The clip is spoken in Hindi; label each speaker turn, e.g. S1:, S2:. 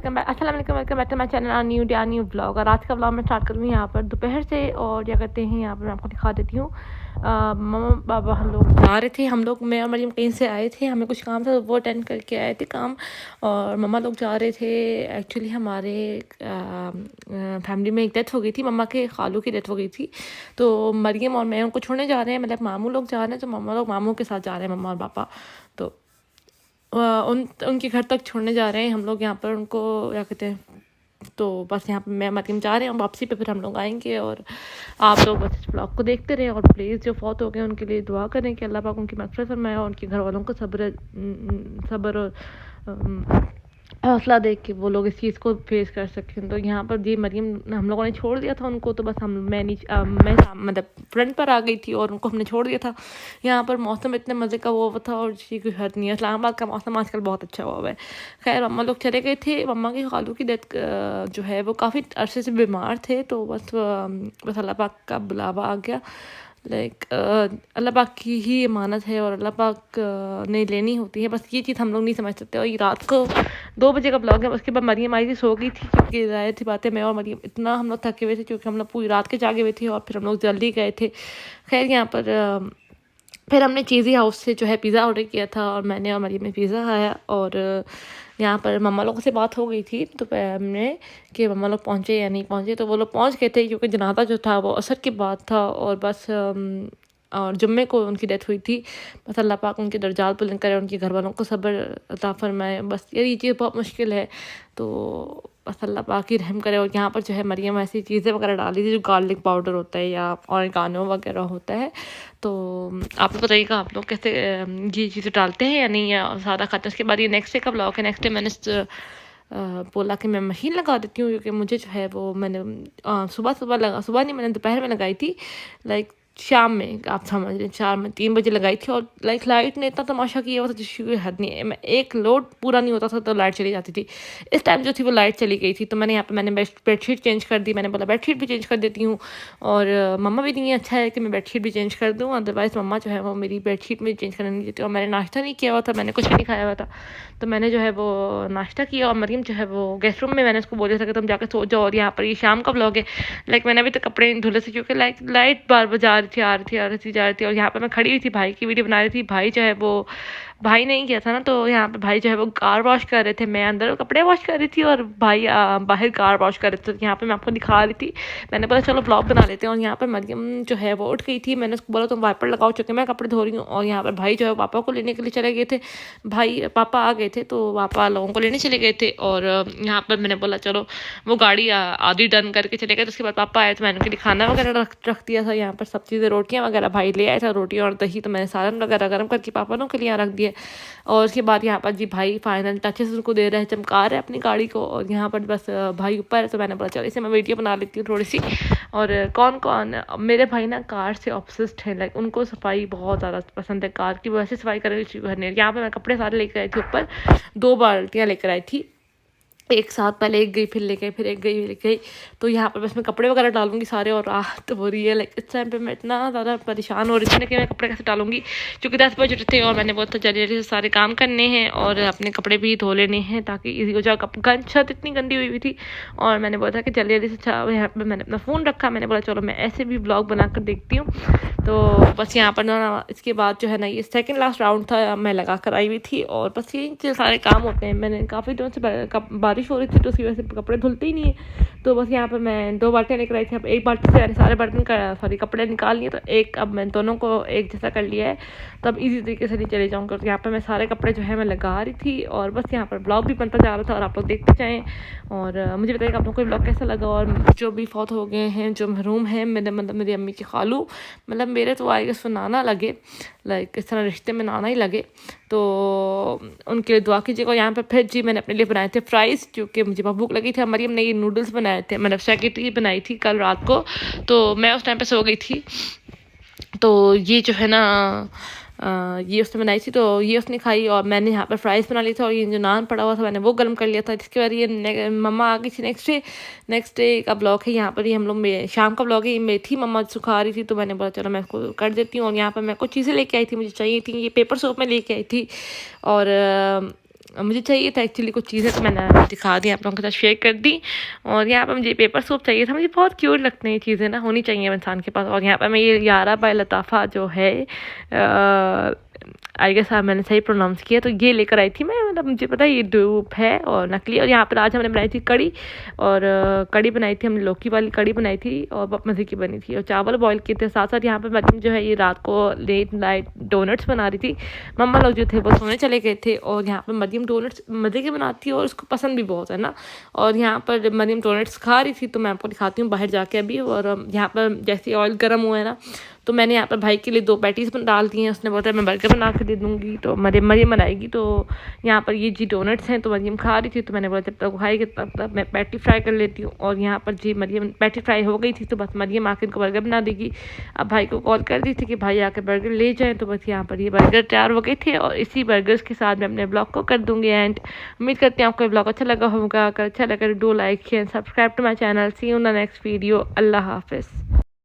S1: Welcome back to my channel new vlog. और आज का व्लॉग मैं स्टार्ट करूँगी यहाँ पर दोपहर से। और क्या कहते हैं, यहाँ पर मैं आपको दिखा देती हूँ। मम्मा पापा हम लोग जा रहे थे, हम लोग मैं और मरियम कहीं से आए थे, हमें कुछ काम था तो वो अटेंड करके आए थे काम। और मम्मा लोग जा रहे थे। एक्चुअली हमारे फैमिली में एक डेथ हो गई थी, मम्मा के खालू की डेथ हो गई थी। तो मरियम और मैं उनको छोड़ने जा रहे हैं, मतलब मामू लोग जा रहे हैं, तो मम्मा लोग मामू के साथ जा रहे हैं, मम्मा और पापा। तो उनके घर तक छोड़ने जा रहे हैं हम लोग यहाँ पर उनको, क्या कहते हैं। तो बस यहाँ पे मैं मरियम जा रहे हैं, वापसी पे फिर हम लोग आएंगे। और आप लोग बस इस ब्लॉग को देखते रहें। और प्लीज़ जो फौत हो गए उनके लिए दुआ करें कि अल्लाह पाक उनकी मग़फ़िरत फरमाए और उनके घर वालों को सब्र और हौसला दे के वो लोग इस चीज़ को फेस कर सकें। तो यहाँ पर जी मरियम हम लोगों ने छोड़ दिया था उनको, तो बस मैं मतलब फ्रंट पर आ गई थी और उनको हमने छोड़ दिया था। यहाँ पर मौसम इतने मज़े का वो था और जी कोई हद नहीं है। इस्लामाबाद का मौसम आजकल बहुत अच्छा हुआ है। खैर मम्मा लोग चले गए थे, मम्मा के खालू की डेथ जो है वो काफ़ी अरसे से बीमार थे। तो बस अल्लाह पाक का बुलावा आ गया। अल्लाह पाक की ही अमानत है और अल्लाह पाक ने लेनी होती है, बस ये चीज़ हम लोग नहीं समझ सकते। और ये रात को 2 बजे का ब्लॉग है। उसके बाद मरियम आई थी, सो गई थी, क्योंकि ज़ाहिर सी बात है मैं और मरियम इतना हम लोग थके हुए थे, क्योंकि हम लोग पूरी रात के जागे हुए थे और फिर हम लोग जल्दी गए थे। खैर यहाँ पर फिर हमने चीज़ी हाउस से जो है पिज़्ज़ा ऑर्डर किया था और मैंने और मरियम ने पिज़्ज़ा खाया। और यहाँ पर मम्मा लोगों से बात हो गई थी दोपहर में कि मम्मा लोग पहुँचे या नहीं पहुँचे। तो वो लोग पहुँच गए थे, क्योंकि जनाजा जो था वो असर के बाद था। और बस और जुम्मे को उनकी डेथ हुई थी। बस अल्लाह पाक उनके दर्जात बुलंद करे, उनके घर वालों को सब्र अता फरमाए। बस ये चीज़ बहुत मुश्किल है, तो बस अल्लाह पाक ही रहम करे। और यहाँ पर जो है मरियम ऐसी चीज़ें वगैरह डाली थी, जो गार्लिक पाउडर होता है या ऑरिगानो वगैरह होता है। तो आप लोग बताइएगा आप लोग कैसे ये चीज़ें डालते हैं या नहीं, या ज़्यादा खाते हैं। उसके बाद ये नेक्स्ट डे का ब्लॉग है। नेक्स्ट डे मैंने बोला कि मैं मशीन लगा देती हूँ, क्योंकि मुझे जो है वो मैंने सुबह नहीं, मैंने दोपहर में लगाई थी। शाम में आप समझ लें 3 बजे लगाई थी। और लाइट ने इतना तमाशा किया हुआ था जिसकी कोई हद नहीं है। मैं एक लोड पूरा नहीं होता था तो लाइट चली जाती थी। इस टाइम जो थी वो लाइट चली गई थी, तो मैंने यहाँ पे बेडशीट चेंज कर दी। मैंने बोला बेडशीट भी चेंज कर देती हूँ। और मम्मा भी नहीं अच्छा है कि मैं बेडशीट भी चेंज कर दूँ, अदरवाइज़ मम्मा जो है वो मेरी बेडशीट में चेंज करने नहीं देती। और मैंने नाश्ता नहीं किया हुआ था, मैंने कुछ भी नहीं खाया हुआ था, तो मैंने जो है वो नाश्ता किया। और मरियम जो है वो गेस्ट रूम में, मैंने उसको बोला था कि तुम जाकर सो जाओ। और यहाँ पर ये शाम का व्लॉग है। मैंने अभी तक कपड़े नहीं धुले थे, क्योंकि लाइट बार बार जा रही थी, आ रही थी। और यहाँ पर मैं खड़ी हुई थी, भाई की वीडियो बना रही थी। भाई जो है वो भाई नहीं किया था ना, तो यहाँ पे भाई जो है वो कार वॉश कर रहे थे, मैं अंदर कपड़े वॉश कर रही थी और भाई बाहर कार वॉश कर रहे थे। तो यहाँ पे मैं आपको दिखा रही थी, मैंने बोला चलो ब्लॉग बना लेते हैं। और यहाँ पर मरियम जो है वो उठ गई थी, मैंने उसको बोला तुम वाइपर लगाओ, चुके मैं कपड़े धो रही हूँ। और यहाँ पर भाई जो है पापा को लेने के लिए चले गए थे। पापा आ गए थे, तो पापा लोगों को लेने चले गए थे। और यहाँ पर मैंने बोला चलो, वो गाड़ी आधी डन करके चले गए। तो उसके बाद पापा आए तो मैंने उनके लिए खाना वगैरह रख दिया था। यहाँ पर सब चीज़ें, रोटियाँ वगैरह भाई ले आया था, रोटी और दही, तो मैंने सालन वगैरह गर्म करके पापा लोगों के लिए यहाँ रख दिया। और उसके बाद यहाँ पर जी भाई फाइनल टचेस उनको दे रहे हैं, चमका रहे हैं अपनी गाड़ी को। और यहाँ पर बस भाई ऊपर है, तो मैंने बोला चलो इसे मैं वीडियो बना लेती हूँ थोड़ी सी। और कौन मेरे भाई ना कार से ऑब्सेस्ड है, उनको सफाई बहुत ज़्यादा पसंद है, कार की वैसे सफाई करने की घर नहीं। यहाँ पर मैं कपड़े सारे लेकर आई थी ऊपर, 2 बाल्टियाँ लेकर आई थी एक साथ, पहले एक गई फिर ले गई, फिर एक गई फिर गई। तो यहाँ पर बस मैं कपड़े वगैरह डालूंगी सारे। और रात हो रही है, इस टाइम पे मैं इतना ज़्यादा परेशान हो रही थी कि मैं कपड़े कैसे डालूंगी, क्योंकि 10 बजे थे। और मैंने बोला था जल्दी से सारे काम करने हैं और अपने कपड़े भी धो लेने हैं, ताकि इजी हो जाए। छत इतनी गंदी हुई थी। और मैंने बोला था कि जल्दी से यहाँ पर मैंने अपना फ़ोन रखा, मैंने बोला चलो मैं ऐसे भी ब्लॉग बना कर देखती हूँ। तो बस यहाँ पर ना इसके बाद जो है ना ये सेकंड लास्ट राउंड था, मैं लगा कर आई हुई थी। और बस ये सारे काम होते हैं। मैंने काफ़ी दिनों से बारिश हो रही थी, तो उसकी वजह से कपड़े धुलते ही नहीं है। तो बस यहाँ पर मैं 2 बाल्टियाँ लेकर आई थी। अब एक बाल्टी से मैंने सारे कपड़े निकाल लिए, तो एक अब मैं दोनों को एक जैसा कर लिया है, तो अब ईजी तरीके से नहीं चले जाऊँगा। तो यहाँ पर मैं सारे कपड़े जो है मैं लगा रही थी। और बस यहाँ पर ब्लॉग भी बनता जा रहा था, और आप लोग देखते जाएँ। और मुझे बताइएगा आप लोगों को ब्लॉग कैसा लगा। और जो भी फौत हो गए हैं, जो महरूम हैं, मेरी अम्मी की खालू, मेरे तो आएगा सुनाना लगे, इस तरह रिश्ते में नाना ही लगे, तो उनके लिए दुआ कीजिएगा। यहाँ पर फिर जी मैंने अपने लिए बनाए थे फ्राइज़, क्योंकि मुझे बहुत भूख लगी थी। मरियम ने ये नूडल्स बनाए थे, मतलब स्पैगेटी बनाई थी कल रात को, तो मैं उस टाइम पे सो गई थी। तो ये जो है ना ये उसने बनाई थी, तो ये उसने खाई। और मैंने यहाँ पर फ्राइज़ बना ली था, और ये जो नान पड़ा हुआ था मैंने वो गर्म कर लिया था। इसके बाद ये मम्मा आ गई थी नेक्स्ट डे का ब्लॉग है। यहाँ पर ही हम लोग शाम का ब्लॉग है। ये मेथी मम्मा सुखा रही थी, तो मैंने बोला चलो मैं इसको कर देती हूँ। और यहाँ पर मैं कुछ चीज़ें लेके आई थी, मुझे चाहिए थी। ये पेपर सोप में लेके आई थी। और मुझे चाहिए था एक्चुअली कुछ चीज़ें, तो मैंने दिखा दी, आप लोगों के साथ शेयर कर दी। और यहाँ पर मुझे पेपर सूप चाहिए था, मुझे बहुत क्यूट लगते हैं ये चीज़ें ना, होनी चाहिए इंसान के पास। और यहाँ पर मैं ये यारा बाय लताफ़ा जो है, आई गेस मैंने सही प्रोनाउंस किया, तो ये लेकर आई थी मैं। मतलब मुझे पता है ये डूप है और नकली। और यहाँ पर आज हमने बनाई थी कड़ी, और कड़ी बनाई थी हमने, लौकी वाली कड़ी बनाई थी और बहुत मज़े की बनी थी। और चावल बॉईल किए थे साथ साथ। यहाँ पर मरीम जो है ये रात को लेट नाइट डोनट्स बना रही थी। मम्मा लोग जो थे वो सोने चले गए थे। और यहाँ पर मरीम डोनट्स मज़े के बनाती है और उसको पसंद भी बहुत है ना। और यहाँ पर मरीम डोनट्स खा रही थी, तो मैं आपको दिखाती हूँ बाहर जाके अभी। और यहाँ पर जैसे ऑयल गर्म हुआ है ना, तो मैंने यहाँ पर भाई के लिए 2 पैटीज़ डाल दी हैं। उसने बोला मैं बर्गर बना के दे दूँगी, तो मरियम बनाएगी। तो यहाँ पर ये जी डोनट्स हैं, तो मरियम खा रही थी, तो मैंने बोला जब तक खाएगी तब तक मैं पैटी फ्राई कर लेती हूँ। और यहाँ पर जी मरियम पैटी फ्राई हो गई थी, तो बस मरियम आके इनको बर्गर बना देगी। अब भाई को कॉल कर दी थी कि भाई आके बर्गर ले जाएँ, तो बस यहाँ पर ये बर्गर तैयार हो गए थे। और इसी बर्गर्स के साथ मैं अपने ब्लॉग को कर दूँगी एंड। उम्मीद करती हूँ आपको ब्लॉग अच्छा लगा होगा। अगर अच्छा लगा do like share subscribe to my channel. See you in the next video. अल्लाह हाफिज़।